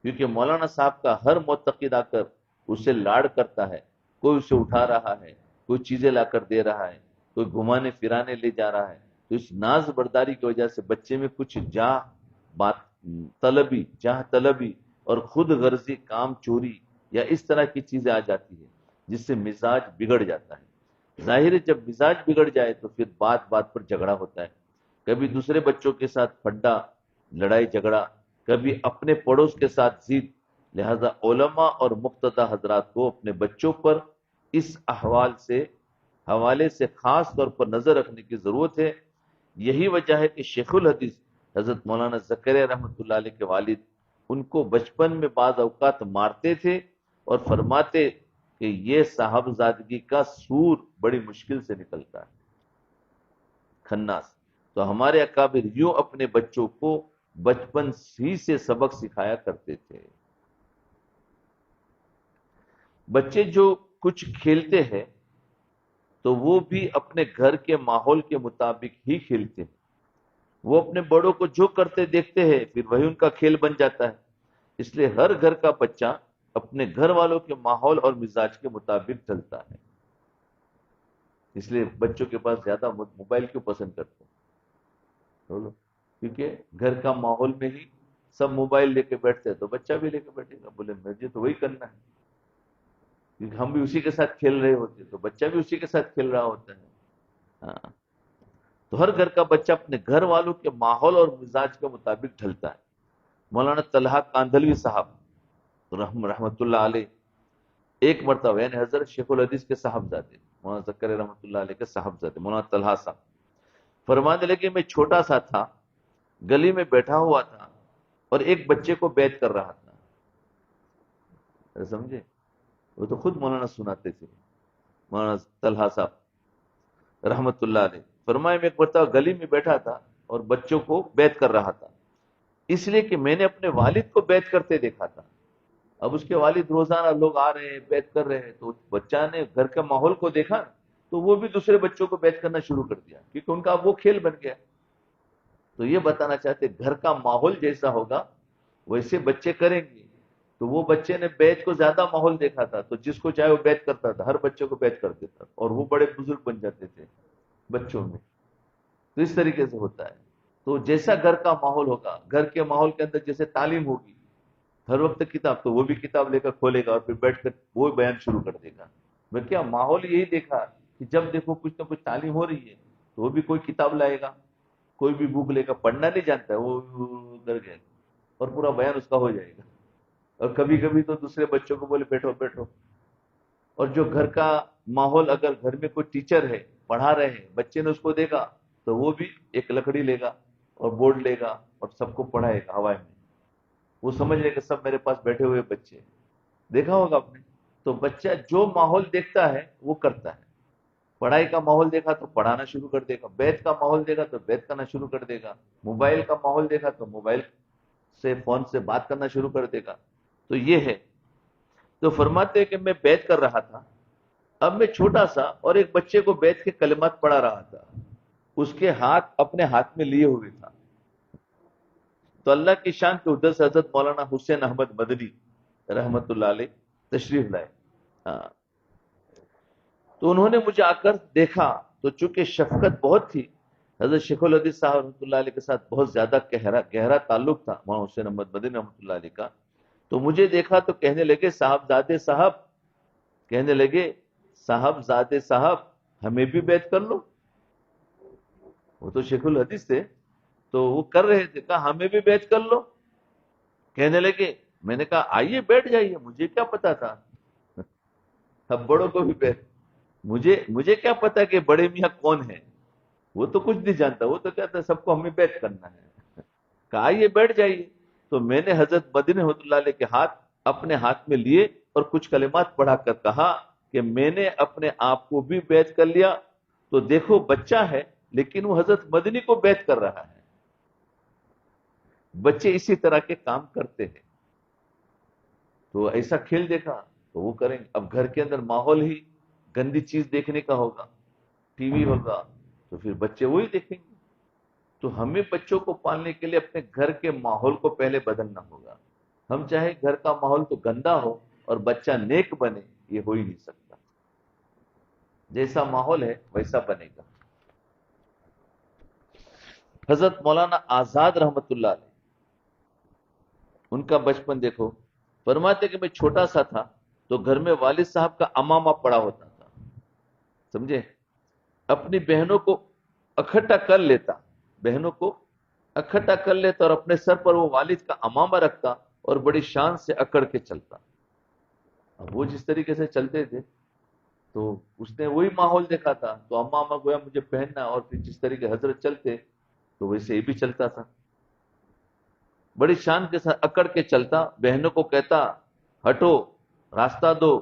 کیونکہ مولانا صاحب کا ہر معتقد آ کر اسے لاڑ کرتا ہے. کوئی اسے اٹھا رہا ہے، کوئی چیزیں لا کر دے رہا ہے، کوئی گھمانے پھرانے لے جا رہا ہے. تو اس ناز برداری کی وجہ سے بچے میں کچھ جاہ طلبی اور خود غرضی، کام چوری یا اس طرح کی چیزیں آ جاتی ہے، جس سے مزاج بگڑ جاتا ہے. ظاہر ہے جب مزاج بگڑ جائے تو پھر بات بات پر جھگڑا ہوتا ہے. کبھی دوسرے بچوں کے ساتھ پھڈا، لڑائی جھگڑا، کبھی اپنے پڑوس کے ساتھ ضد. لہذا علماء اور مقتدی حضرات کو اپنے بچوں پر اس حوالے سے خاص طور پر نظر رکھنے کی ضرورت ہے. یہی وجہ ہے کہ شیخ الحدیث حضرت مولانا زکریا رحمۃ اللہ علیہ کے والد ان کو بچپن میں بعض اوقات مارتے تھے اور فرماتے کہ یہ صاحبزادگی کا سور بڑی مشکل سے نکلتا ہے، خناس. تو ہمارے اکابر یوں اپنے بچوں کو بچپن ہی سے سبق سکھایا کرتے تھے. بچے جو کچھ کھیلتے ہیں تو وہ بھی اپنے گھر کے ماحول کے مطابق ہی کھیلتے ہیں. وہ اپنے بڑوں کو جو کرتے دیکھتے ہیں پھر وہی ان کا کھیل بن جاتا ہے. اس لیے ہر گھر کا بچہ اپنے گھر والوں کے ماحول اور مزاج کے مطابق چلتا ہے. اس لیے بچوں کے پاس زیادہ موبائل کیوں پسند کرتے ہیں؟ بولو. کیونکہ گھر کا ماحول میں ہی سب موبائل لے کے بیٹھتے ہیں تو بچہ بھی لے کے بیٹھے گا. بولے مجھے تو وہی کرنا ہے، کیونکہ ہم بھی اسی کے ساتھ کھیل رہے ہوتے ہیں تو بچہ بھی اسی کے ساتھ کھیل رہا ہوتا ہے. ہاں. تو ہر گھر کا بچہ اپنے گھر والوں کے ماحول اور مزاج کے مطابق ڈھلتا ہے. مولانا طلحہ کاندھلوی صاحب رحمت اللہ علیہ ایک مرتبہ، یعنی حضرت شیخ الحدیث کے صاحبزادے مولانا زکریا رحمت اللہ علیہ کے صاحبزادے مولانا طلحہ صاحب فرمانے لگے میں چھوٹا سا تھا، گلی میں بیٹھا ہوا تھا اور ایک بچے کو بیعت کر رہا تھا. سمجھے؟ وہ تو خود مولانا سناتے تھے مولانا طلحہ صاحب رحمت اللہ علیہ. فرمائے میں ایک مرتبہ گلی میں بیٹھا تھا اور بچوں کو بیعت کر رہا تھا، اس لیے کہ میں نے اپنے والد کو بیعت کرتے دیکھا تھا. اب اس کے والد روزانہ لوگ آ رہے ہیں بیعت کر رہے ہیں، تو بچہ نے گھر کے ماحول کو دیکھا تو وہ بھی دوسرے بچوں کو بیعت کرنا شروع کر دیا، کیونکہ ان کا وہ کھیل بن گیا. تو یہ بتانا چاہتے گھر کا ماحول جیسا ہوگا ویسے بچے کریں گے. تو وہ بچے نے بیعت کو زیادہ ماحول دیکھا تھا تو جس کو چاہے وہ بیعت کرتا تھا، ہر بچے کو بیعت کر دیتا اور وہ بڑے بزرگ بن جاتے تھے بچوں میں. تو اس طریقے سے ہوتا ہے. تو جیسا گھر کا ماحول ہوگا، گھر کے ماحول کے اندر جیسے تعلیم ہوگی ہر وقت کتاب، تو وہ بھی کتاب لے کر کھولے گا اور پھر بیٹھ کر وہ بیان شروع کر دے گا. میں کیا ماحول یہی دیکھا کہ جب دیکھو کچھ نہ کچھ تعلیم ہو رہی ہے تو وہ بھی کوئی کتاب لائے گا، کوئی بھی بک لے کر، پڑھنا نہیں جانتا ہے وہ کر گئے اور پورا بیان اس کا ہو جائے گا. اور کبھی کبھی تو دوسرے بچوں کو بولے بیٹھو بیٹھو. اور جو گھر کا ماحول، اگر گھر میں کوئی ٹیچر ہے پڑھا رہے ہیں، بچے نے اس کو دیکھا تو وہ بھی ایک لکڑی لے گا اور بورڈ لے گا اور سب کو پڑھائے گا ہوا میں. وہ سمجھ لے کہ سب میرے پاس بیٹھے ہوئے بچے، دیکھا ہوگا آپ نے. تو بچہ جو ماحول دیکھتا ہے وہ کرتا ہے. پڑھائی کا ماحول دیکھا تو پڑھانا شروع کر دے گا، بیت کا ماحول دیکھا تو بیت کرنا شروع کر دے گا، موبائل کا ماحول دیکھا تو موبائل سے فون سے بات کرنا شروع کر دے گا. تو یہ ہے. تو فرماتے ہیں کہ میں بیت کر رہا تھا، اب میں چھوٹا سا اور ایک بچے کو بیت کے کلمات پڑھا رہا تھا، اس کے ہاتھ اپنے ہاتھ میں لیے ہوئے تھا. تو اللہ کی شان کے ادھر سے حضرت مولانا حسین احمد مدنی رحمت اللہ علیہ تشریف لائے. ہاں. تو انہوں نے مجھے آ کر دیکھا تو چونکہ شفقت بہت تھی، حضرت شیخ الحدیث صاحب رحمۃ اللہ علیہ کے ساتھ بہت زیادہ گہرا تعلق تھا مولانا حسین احمد مدنی رحمۃ اللہ علیہ کا. تو مجھے دیکھا تو کہنے لگے صاحبزادے صاحب، کہنے لگے صاحبزادے صاحب ہمیں بھی بیعت کر لو. وہ تو شیخ الحدیث تھے تو وہ کر رہے تھے، کہا ہمیں بھی بیعت کر لو. کہنے لگے، میں نے کہا آئیے بیٹھ جائیے، مجھے کیا پتا تھا. اب بڑوں کو بھی بیعت، مجھے کیا پتا کہ بڑے میاں کون ہیں، وہ تو کچھ نہیں جانتا، وہ تو کہتا ہے سب کو ہمیں بیعت کرنا ہے. کہا آئیے بیٹھ جائیے. تو میں نے حضرت مدنی رحمۃ اللہ علیہ کے ہاتھ اپنے ہاتھ میں لیے اور کچھ کلمات پڑھا کر کہا کہ میں نے اپنے آپ کو بھی بیعت کر لیا. تو دیکھو بچہ ہے لیکن وہ حضرت مدنی کو بیعت کر رہا ہے. بچے اسی طرح کے کام کرتے ہیں. تو ایسا کھیل دیکھا تو وہ کریں گے. اب گھر کے اندر ماحول ہی گندی چیز دیکھنے کا ہوگا، ٹی وی ہوگا تو پھر بچے وہی دیکھیں گے. تو ہمیں بچوں کو پالنے کے لیے اپنے گھر کے ماحول کو پہلے بدلنا ہوگا. ہم چاہے گھر کا ماحول تو گندا ہو اور بچہ نیک بنے، یہ ہو ہی نہیں سکتا. جیسا ماحول ہے ویسا بنے گا. حضرت مولانا آزاد رحمت اللہ علیہ، ان کا بچپن دیکھو. فرماتے کہ میں چھوٹا سا تھا تو گھر میں والد صاحب کا امامہ پڑا ہوتا تھا، سمجھے. اپنی بہنوں کو اکٹھا کر لیتا، بہنوں کو اکٹھا کر لیتا اور اپنے سر پر وہ والد کا امامہ رکھتا اور بڑی شان سے اکڑ کے چلتا. اب وہ جس طریقے سے چلتے تھے تو اس نے وہی ماحول دیکھا تھا تو امامہ گویا مجھے پہننا، اور پھر جس طریقے حضرت چلتے تو ویسے یہ بھی چلتا تھا. بڑی شان کے ساتھ اکڑ کے چلتا، بہنوں کو کہتا ہٹو راستہ دو،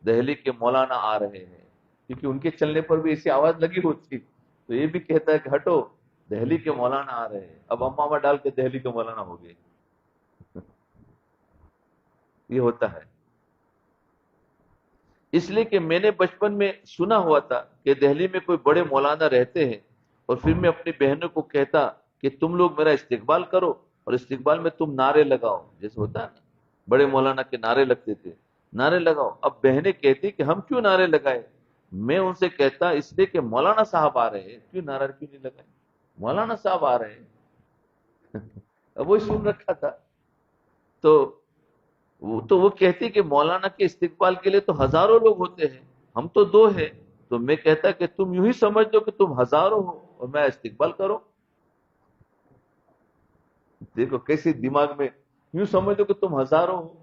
دہلی کے مولانا آ رہے ہیں. کیونکہ ان کے چلنے پر بھی ایسی آواز لگی ہوتی تو یہ بھی کہتا ہے کہ ہٹو دہلی کے مولانا آ رہے ہیں. اب امامہ ڈال کے دہلی کے مولانا ہو گئے. یہ ہوتا ہے. اس لیے کہ میں نے بچپن میں سنا ہوا تھا کہ دہلی میں کوئی بڑے مولانا رہتے ہیں، اور پھر میں اپنی بہنوں کو کہتا کہ تم لوگ میرا استقبال کرو اور استقبال میں تم نعرے لگاؤ، جیسے ہوتا ہے نا بڑے مولانا کے نعرے لگتے تھے، نعرے لگاؤ. اب بہنیں کہتی کہ ہم کیوں نعرے لگائے؟ میں ان سے کہتا اس لیے کہ مولانا صاحب آ رہے ہیں، کیوں نعرہ کیوں نہیں لگائے؟ مولانا صاحب آ رہے ہیں. اب وہی سن رکھا تھا. تو وہ کہتی کہ مولانا کے استقبال کے لیے تو ہزاروں لوگ ہوتے ہیں، ہم تو دو ہیں. تو میں کہتا کہ تم یوں ہی سمجھ لو کہ تم ہزاروں ہو اور میں استقبال کرو. دیکھو کیسے دماغ میں، یوں سمجھ لو کہ تم ہزاروں ہو،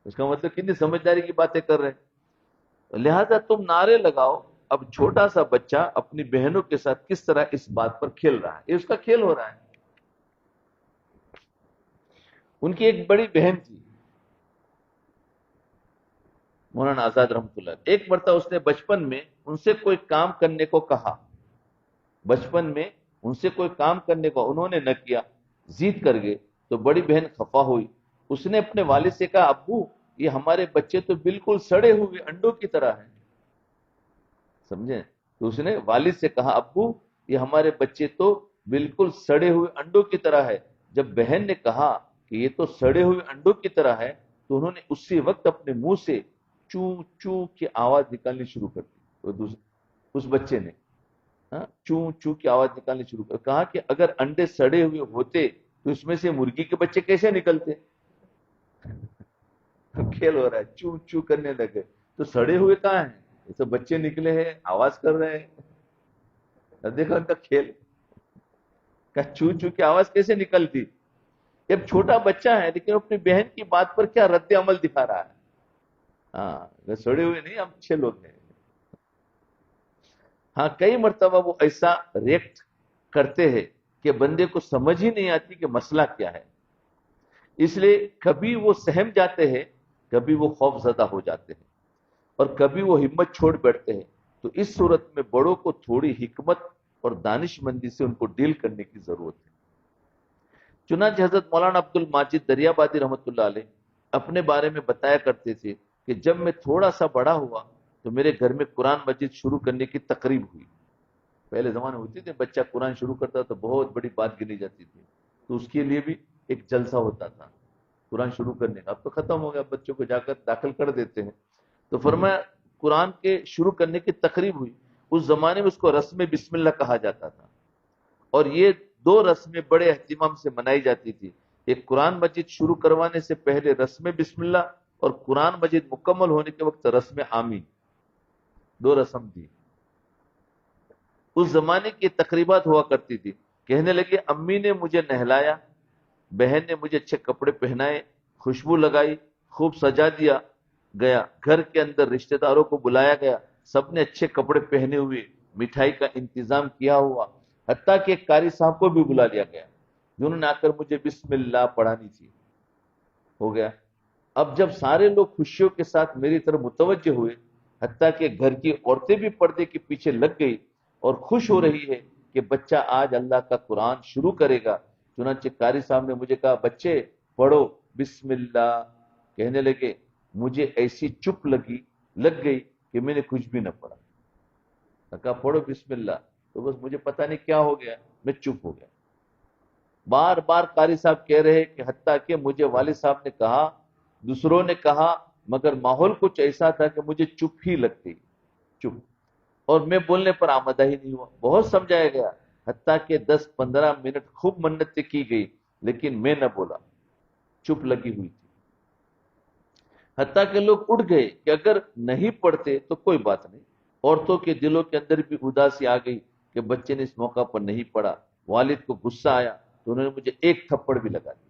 اس کا مطلب کتنی سمجھداری کی باتیں کر رہے ہیں. لہذا تم نعرے لگاؤ. اب چھوٹا سا بچہ اپنی بہنوں کے ساتھ کس طرح اس بات پر کھیل رہا ہے، یہ اس کا کھیل ہو رہا ہے. ان کی ایک بڑی بہن تھی مولانا آزاد رحمۃ اللہ. ایک مرتبہ اس نے بچپن میں ان سے کوئی کام کرنے کو کہا، بچپن میں ان سے کوئی کام کرنے کو انہوں نے نہ کیا، ضد کر گئے. تو بڑی بہن خفا ہوئی. اس نے اپنے والد سے کہا ابو یہ ہمارے بچے تو بالکل سڑے ہوئے انڈوں کی طرح ہیں. سمجھے؟ تو اس نے والد سے کہا ابو یہ ہمارے بچے تو بالکل سڑے ہوئے انڈوں کی طرح ہے. جب بہن نے کہا کہ یہ تو سڑے ہوئے انڈوں کی طرح ہے تو انہوں نے اسی وقت اپنے منہ سے چوں چوں کی آواز نکالنی شروع کر دی. اس بچے نے چوں چوں کی آواز نکالنی شروع کر. کہا کہ اگر انڈے سڑے ہوئے ہوتے تو اس میں سے مرغی کے بچے کیسے نکلتے؟ کھیل ہو رہا ہے، چوں چوں کرنے لگے. تو سڑے ہوئے کہاں ہیں؟ یہ تو بچے نکلے ہیں، آواز کر رہے ہیں. دیکھو ان کا کھیل، کہ چوں چوں کی آواز کیسے نکلتی. اب چھوٹا بچہ ہے لیکن اپنی بہن کی بات پر کیا رد عمل دکھا رہا ہے. ہاں سڑے ہوئے نہیں، ہم اچھے لوگ ہیں. ہاں کئی مرتبہ وہ ایسا ریئیکٹ کرتے ہیں کہ بندے کو سمجھ ہی نہیں آتی کہ مسئلہ کیا ہے. اس لیے کبھی وہ سہم جاتے ہیں، کبھی وہ خوف زدہ ہو جاتے ہیں، اور کبھی وہ ہمت چھوڑ بیٹھتے ہیں. تو اس صورت میں بڑوں کو تھوڑی حکمت اور دانش مندی سے ان کو ڈیل کرنے کی ضرورت ہے. چنانچہ حضرت مولانا عبد الماجد دریابادی رحمۃ اللہ علیہ اپنے بارے میں بتایا کرتے تھے کہ جب میں تھوڑا سا بڑا ہوا تو میرے گھر میں قرآن مجید شروع کرنے کی تقریب ہوئی. پہلے زمانے ہوتی تھے بچہ قرآن شروع کرتا تو بہت بڑی بات گنی جاتی تھی، تو اس کے لیے بھی ایک جلسہ ہوتا تھا قرآن شروع کرنے کا. اب تو ختم ہو گیا، بچوں کو جا کر داخل کر دیتے ہیں. تو فرمایا قرآن کے شروع کرنے کی تقریب ہوئی. اس زمانے میں اس کو رسم بسم اللہ کہا جاتا تھا، اور یہ دو رسمیں بڑے اہتمام سے منائی جاتی تھی. ایک قرآن مجید شروع کروانے سے پہلے رسم بسم اللہ، اور قرآن مجید مکمل ہونے کے وقت رسم آمین. دو رسم تھی. اس زمانے کی تقریبات ہوا کرتی تھی. کہنے لگے امی نے مجھے نہلایا، بہن نے مجھے اچھے کپڑے پہنائے، خوشبو لگائی، خوب سجا دیا گیا. گھر کے اندر رشتہ داروں کو بلایا گیا، سب نے اچھے کپڑے پہنے ہوئے، مٹھائی کا انتظام کیا ہوا. حتیٰ کہ ایک قاری صاحب کو بھی بلا لیا گیا جنہوں نے آ کر مجھے بسم اللہ پڑھانی تھی. ہو گیا. اب جب سارے لوگ خوشیوں کے ساتھ میری طرف متوجہ ہوئے، حتیٰ کہ گھر کی عورتیں بھی پردے کے پیچھے لگ گئی اور خوش ہو رہی ہے کہ بچہ آج اللہ کا قرآن شروع کرے گا. چنانچہ قاری صاحب نے مجھے کہا بچے پڑھو بسم اللہ. کہنے لگے مجھے ایسی چپ لگ گئی کہ میں نے کچھ بھی نہ پڑھا. کہا پڑھو بسم اللہ. تو بس مجھے پتہ نہیں کیا ہو گیا، میں چپ ہو گیا. بار بار قاری صاحب کہہ رہے کہ حتیٰ کہ مجھے والد صاحب نے کہا، دوسروں نے کہا، مگر ماحول کچھ ایسا تھا کہ مجھے چپ ہی لگتی، چپ. اور میں بولنے پر آمدہ ہی نہیں ہوا. بہت سمجھایا گیا، حتیٰ کہ 10-15 منٹ خوب منتیں کی گئی، لیکن میں نہ بولا، چپ لگی ہوئی تھی. حتیٰ کہ لوگ اٹھ گئے کہ اگر نہیں پڑھتے تو کوئی بات نہیں. عورتوں کے دلوں کے اندر بھی اداسی آ گئی کہ بچے نے اس موقع پر نہیں پڑھا. والد کو غصہ آیا تو انہوں نے مجھے ایک تھپڑ بھی لگا دیا.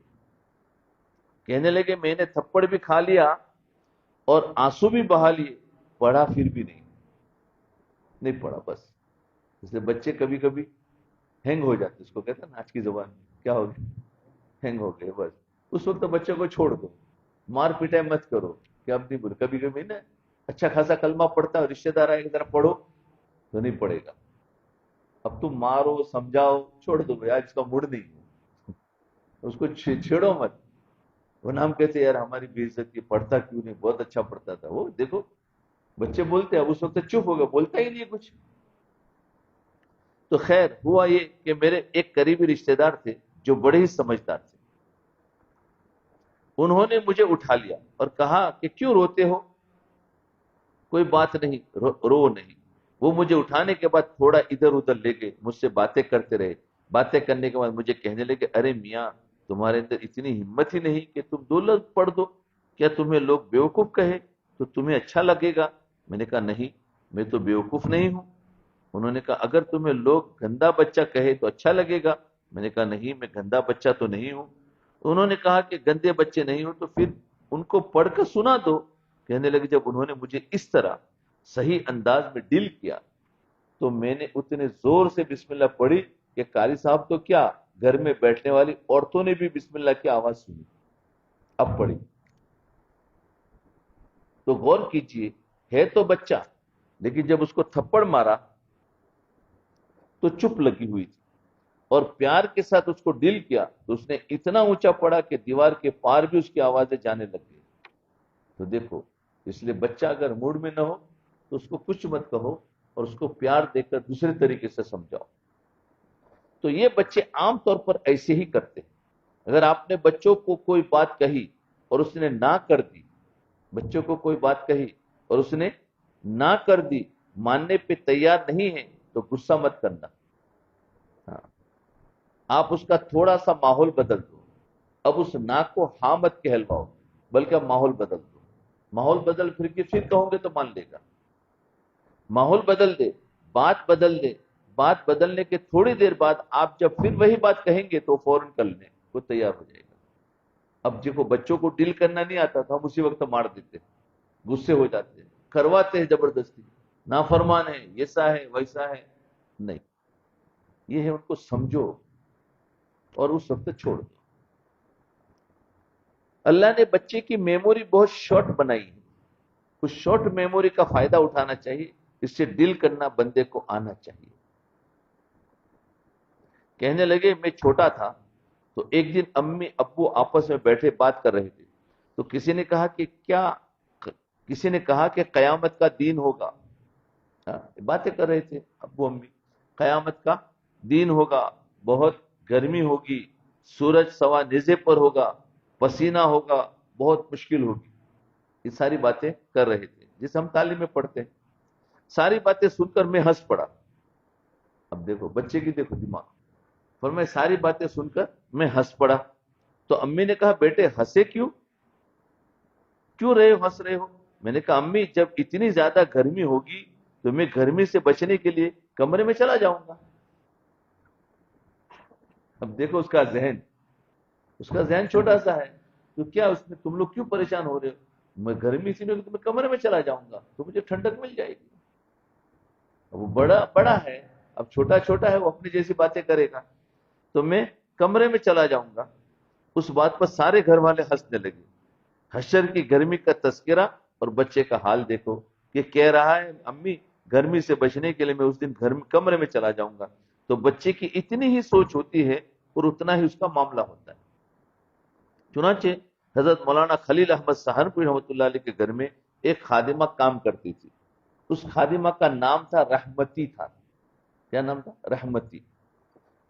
کہنے لگے میں نے تھپڑ بھی کھا لیا اور آنسو بھی بہا لیے، پڑھا پھر بھی نہیں پڑھا. بس اس لیے بچے کبھی کبھی ہینگ ہو جاتے، اس کو کہتے ہیں نا آج کی زبان میں کیا ہو گیا، ہینگ ہو گئے. بس اس وقت بچے کو چھوڑ دو، مار پیٹائی مت کرو کہ اب نہیں بولے. کبھی کبھی نا اچھا خاصا کلمہ پڑھتا ہے، رشتہ دار آئے کہ ذرا پڑھو تو نہیں پڑھے گا. اب تم مارو سمجھاؤ چھوڑ دو بھائی، آج اس کا موڈ نہیں ہے، اس کو چھیڑو مت. وہ نام کہتے یار ہماری بے عزتی، پڑھتا کیوں نہیں، بہت اچھا پڑھتا تھا. وہ دیکھو بچے بولتے ہیں، اب اس وقت چپ ہو گیا، بولتا ہی نہیں کچھ. تو خیر ہوا یہ کہ میرے ایک قریبی رشتہ دار تھے جو بڑے ہی سمجھدار تھے، انہوں نے مجھے اٹھا لیا اور کہا کہ کیوں روتے ہو، کوئی بات نہیں، رو نہیں۔ وہ مجھے اٹھانے کے بعد تھوڑا ادھر ادھر لے گئے، مجھ سے باتیں کرتے رہے، باتیں کرنے کے بعد مجھے کہنے لگے ارے میاں تمہارے اندر اتنی ہمت ہی نہیں کہ تم 2 لفظ پڑھ دو، کیا تمہیں لوگ بیوقوف کہے تو تمہیں اچھا لگے گا؟ میں نے کہا نہیں، میں تو بیوقوف نہیں ہوں۔ انہوں نے کہا اگر تمہیں لوگ گندا بچہ کہے تو اچھا لگے گا؟ میں نے کہا نہیں، میں گندا بچہ تو نہیں ہوں۔ انہوں نے کہا کہ گندے بچے نہیں ہو تو پھر ان کو پڑھ کر سنا دو۔ کہنے لگے جب انہوں نے مجھے اس طرح صحیح انداز میں ڈیل کیا تو میں نے اتنے زور سے بسم اللہ پڑھی کہ قاری صاحب تو کیا، گھر میں بیٹھنے والی عورتوں نے بھی بسم اللہ کی آواز سنی۔ اب پڑھی تو غور کیجئے، ہے تو بچہ لیکن جب اس کو تھپڑ مارا تو چپ لگی ہوئی تھی، اور پیار کے ساتھ اس کو ڈیل کیا تو اس نے اتنا اونچا پڑا کہ دیوار کے پار بھی اس کی آوازیں جانے لگ گئی۔ تو دیکھو، اس لیے بچہ اگر موڈ میں نہ ہو تو اس کو کچھ مت کہو اور اس کو پیار دے کر دوسرے طریقے سے سمجھاؤ۔ تو یہ بچے عام طور پر ایسے ہی کرتے ہیں۔ اگر آپ نے بچوں کو کوئی بات کہی اور اس نے نہ کر دی، بچوں کو کوئی بات کہی اور اس نے نہ کر دی، ماننے پہ تیار نہیں ہے تو غصہ مت کرنا، ہاں، آپ اس کا تھوڑا سا ماحول بدل دو۔ اب اس ناک کو ہاں مت کہلواؤ بلکہ اب ماحول بدل دو۔ ماحول بدل پھر کہوں گے تو مان لے گا۔ ماحول بدل دے، بات بدل دے، بات بدلنے کے تھوڑی دیر بعد آپ جب پھر وہی بات کہیں گے تو فوراً کرنے کو تیار ہو جائے گا۔ اب دیکھو بچوں کو ڈیل کرنا نہیں آتا تو ہم اسی وقت مار دیتے ہیں، غصے ہو جاتے ہیں، کرواتے ہیں زبردستی، نافرمان ہے، ایسا ہے ویسا ہے۔ نہیں، یہ ہے ان کو سمجھو اور اس وقت چھوڑ دو۔ اللہ نے بچے کی میموری بہت شارٹ بنائی ہے، اس شارٹ میموری کا فائدہ اٹھانا چاہیے، اس سے ڈیل کرنا بندے کو آنا چاہیے۔ کہنے لگے میں چھوٹا تھا تو ایک دن امی ابو آپس میں بیٹھے بات کر رہے تھے تو کسی نے کہا کہ قیامت کا دین ہوگا۔ ہاں، باتیں کر رہے تھے ابو امی، قیامت کا دین ہوگا، بہت گرمی ہوگی، سورج سوا نیزے پر ہوگا، پسینہ ہوگا، بہت مشکل ہوگی، یہ ساری باتیں کر رہے تھے جسے ہم تعلیم میں پڑھتے ہیں۔ ساری باتیں سن کر میں ہنس پڑا۔ اب دیکھو بچے کی دیکھو دماغ، فرمایا ساری باتیں سن کر میں ہنس پڑا۔ تو امی نے کہا بیٹے ہنسے کیوں ہنس رہے ہو؟ میں نے کہا امی جب اتنی زیادہ گرمی ہوگی تو میں گرمی سے بچنے کے لیے کمرے میں چلا جاؤں گا۔ اب دیکھو اس کا ذہن چھوٹا سا ہے، تو کیا اس میں تم لوگ کیوں پریشان ہو رہے ہو؟ میں گرمی سے نہیں، تو میں کمرے میں چلا جاؤں گا تو مجھے ٹھنڈک مل جائے گی۔ وہ بڑا ہے، اب چھوٹا ہے، وہ اپنی جیسی باتیں کرے گا، تو میں کمرے میں چلا جاؤں گا۔ اس بات پر سارے گھر والے ہنسنے لگے۔ حشر کی گرمی کا تذکرہ اور بچے کا حال دیکھو کہ کہہ رہا ہے امی گرمی سے بچنے کے لیے میں اس دن کمرے میں چلا جاؤں گا۔ تو بچے کی اتنی ہی سوچ ہوتی ہے اور اتنا ہی اس کا معاملہ ہوتا ہے۔ چنانچہ حضرت مولانا خلیل احمد سہارنپوری رحمۃ اللہ علیہ کے گھر میں ایک خادمہ کام کرتی تھی۔ اس خادمہ کا نام تھا رحمتی تھا۔ کیا نام تھا؟ رحمتی۔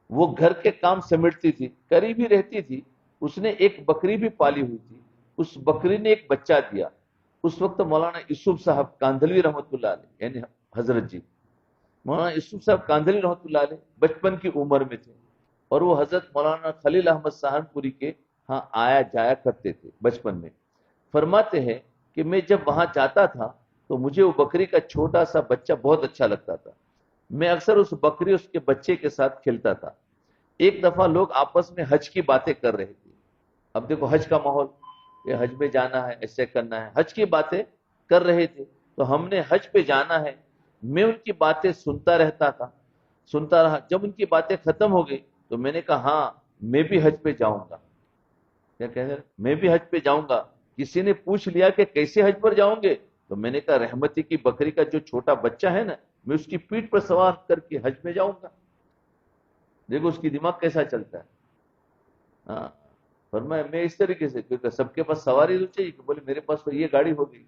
وہ گھر کے کام سمیٹتی تھی، قریب ہی رہتی تھی۔ اس نے ایک بکری بھی پالی ہوئی تھی، اس بکری نے ایک بچہ دیا۔ اس وقت مولانا یوسف صاحب کاندھلوی رحمۃ اللہ علیہ یعنی حضرت جی مولانا یوسف صاحب کاندھلوی رحمۃ اللہ علیہ بچپن کی عمر میں تھے، اور وہ حضرت مولانا خلیل احمد سہارنپوری کے ہاں آیا جایا کرتے تھے بچپن میں۔ فرماتے ہیں کہ میں جب وہاں جاتا تھا تو مجھے وہ بکری کا چھوٹا سا بچہ بہت اچھا لگتا تھا۔ میں اکثر اس بکری اس کے بچے کے ساتھ کھیلتا تھا۔ ایک دفعہ لوگ آپس میں حج کی باتیں کر رہے تھے۔ اب دیکھو حج کا ماحول، یہ حج میں جانا ہے، ایسے کرنا ہے، حج کی باتیں کر رہے تھے۔ تو ہم نے حج پہ جانا ہے، میں ان کی باتیں سنتا رہا۔ جب ان کی باتیں ختم ہو گئی تو میں نے کہا ہاں میں بھی حج پہ جاؤں گا۔ کیا کہہ رہے؟ میں بھی حج پہ جاؤں گا۔ کسی نے پوچھ لیا کہ کیسے حج پر جاؤں گے؟ تو میں نے کہا رحمتی کی بکری کا جو چھوٹا بچہ ہے نا، میں اس کی پیٹھ پر سوار کر کے حج میں جاؤں گا۔ دیکھو اس کی دماغ کیسا چلتا ہے۔ ہاں، فرمایا میں اس طریقے سے، کیونکہ سب کے پاس سواری تو چاہیے، کہ بولے میرے پاس تو یہ گاڑی ہوگی،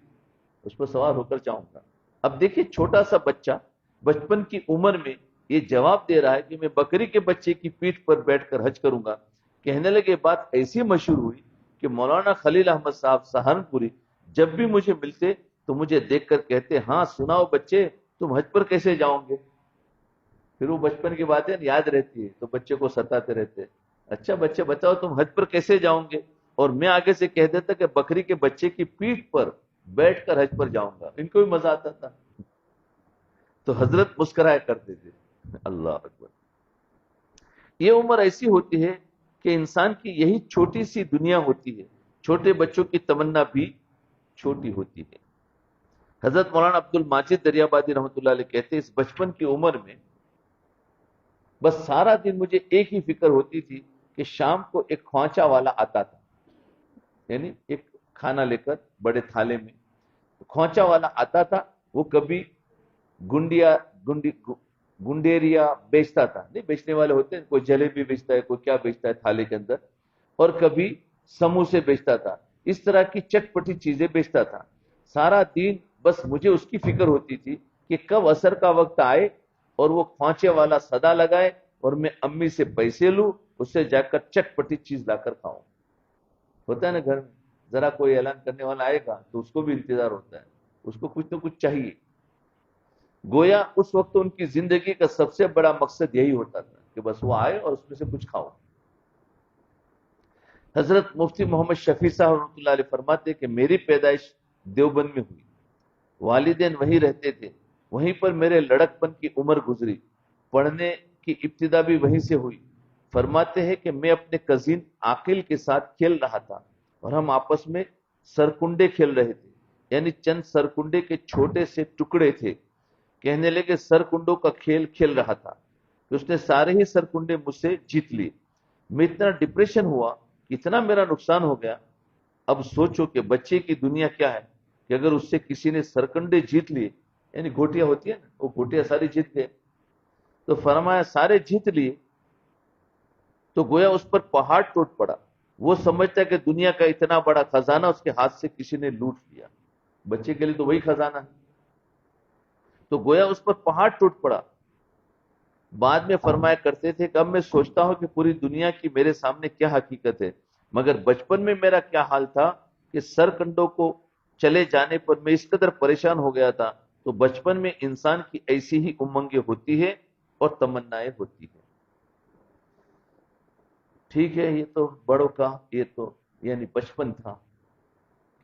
اس پر سوار ہو کر جاؤں گا۔ اب دیکھیے چھوٹا سا بچہ بچپن کی عمر میں یہ جواب دے رہا ہے کہ میں بکری کے بچے کی پیٹھ پر بیٹھ کر حج کروں گا. کہنے لگے بات ایسی مشہور ہوئی کہ مولانا خلیل احمد صاحب سہارنپوری جب بھی مجھے ملتے تو مجھے دیکھ کر کہتے ہاں سناؤ بچے تم حج پر کیسے جاؤ گے. پھر وہ بچپن کی باتیں یاد رہتی ہے تو بچے کو ستاتے رہتے. اچھا بچے بتاؤ تم حج پر کیسے جاؤ گے, اور میں آگے سے کہہ دیتا کہ بکری کے بچے کی پیٹھ پر بیٹھ کر حج پر جاؤں گا. ان کو بھی مزہ آتا تھا تو حضرت مسکرایا کرتے تھے. اللہ اکبر. یہ عمر ایسی ہوتی ہے کہ انسان کی یہی چھوٹی سی دنیا ہوتی ہے. چھوٹے بچوں کی تمنا بھی چھوٹی ہوتی ہے. حضرت مولانا عبد الماجد دریابادی رحمۃ اللہ علیہ کہتے ہیں اس بچپن کی عمر میں بس سارا دن مجھے ایک ہی فکر ہوتی تھی کہ شام کو ایک خوانچا والا آتا تھا, یعنی ایک کھانا لے کر بڑے تھالے میں خوانچا والا آتا تھا. وہ کبھی گنڈیا گنڈیریا بیچتا تھا, نہیں بیچنے والے ہوتے ہیں, کوئی جلیبی بیچتا ہے, کوئی کیا بیچتا ہے تھالے کے اندر, اور کبھی سموسے بیچتا تھا. اس طرح کی چٹ پٹی چیزیں بیچتا تھا. سارا دن بس مجھے اس کی فکر ہوتی تھی کہ کب عصر کا وقت آئے اور وہ خوانچے والا صدا لگائے اور میں امی سے پیسے لوں, اس سے جا کر چٹ پٹی چیز لا کر کھاؤں. ہوتا ہے نا گھر میں, ذرا کوئی اعلان کرنے والا آئے گا تو اس کو بھی انتظار ہوتا ہے, اس کو کچھ نہ کچھ چاہیے. گویا اس وقت ان کی زندگی کا سب سے بڑا مقصد یہی ہوتا تھا کہ بس وہ آئے اور اس میں سے کچھ کھاؤ. حضرت مفتی محمد شفیع صاحب رحمۃ اللہ علیہ فرماتے کہ میری پیدائش دیوبند میں ہوئی, والدین وہیں رہتے تھے, وہیں پر میرے لڑک پن کی عمر گزری, پڑھنے کی ابتدا بھی وہیں سے ہوئی. فرماتے ہیں کہ میں اپنے کزن عاقل کے ساتھ کھیل رہا تھا اور ہم آپس میں سرکنڈے کھیل رہے تھے, یعنی چند سرکنڈے کے چھوٹے سے ٹکڑے تھے. کہنے لگے سرکنڈوں کا کھیل کھیل رہا تھا کہ اس نے سارے ہی سرکنڈے مجھ سے جیت لیے. میں اتنا ڈپریشن ہوا کہ اتنا میرا نقصان ہو گیا. اب سوچو کہ بچے کی دنیا کیا ہے کہ اگر اس سے کسی نے سرکنڈے جیت لیے, یعنی گھوٹیاں ہوتی ہے نا, وہ گھوٹیاں ساری جیت گئے. تو فرمایا سارے جیت لیے تو گویا اس پر پہاڑ ٹوٹ پڑا. وہ سمجھتا ہے کہ دنیا کا اتنا بڑا خزانہ اس کے ہاتھ سے کسی نے لوٹ لیا. بچے کے لیے تو وہی خزانہ ہے. تو گویا اس پر پہاڑ ٹوٹ پڑا. بعد میں فرمایا کرتے تھے کہ اب میں سوچتا ہوں کہ پوری دنیا کی میرے سامنے کیا حقیقت ہے, مگر بچپن میں میرا کیا حال تھا کہ سرکنڈوں کو چلے جانے پر میں اس قدر پریشان ہو گیا تھا. تو بچپن میں انسان کی ایسی ہی امنگیں ہوتی ہے اور تمنائیں ہوتی ہیں. ٹھیک ہے, یہ تو بڑوں کا یہ تو یعنی بچپن تھا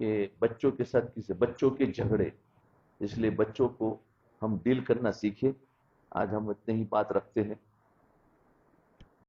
کہ بچوں کے ساتھ کسی بچوں کے جھگڑے, اس لیے بچوں کو ہم ڈیل کرنا سیکھے. آج ہم اتنے ہی بات رکھتے ہیں.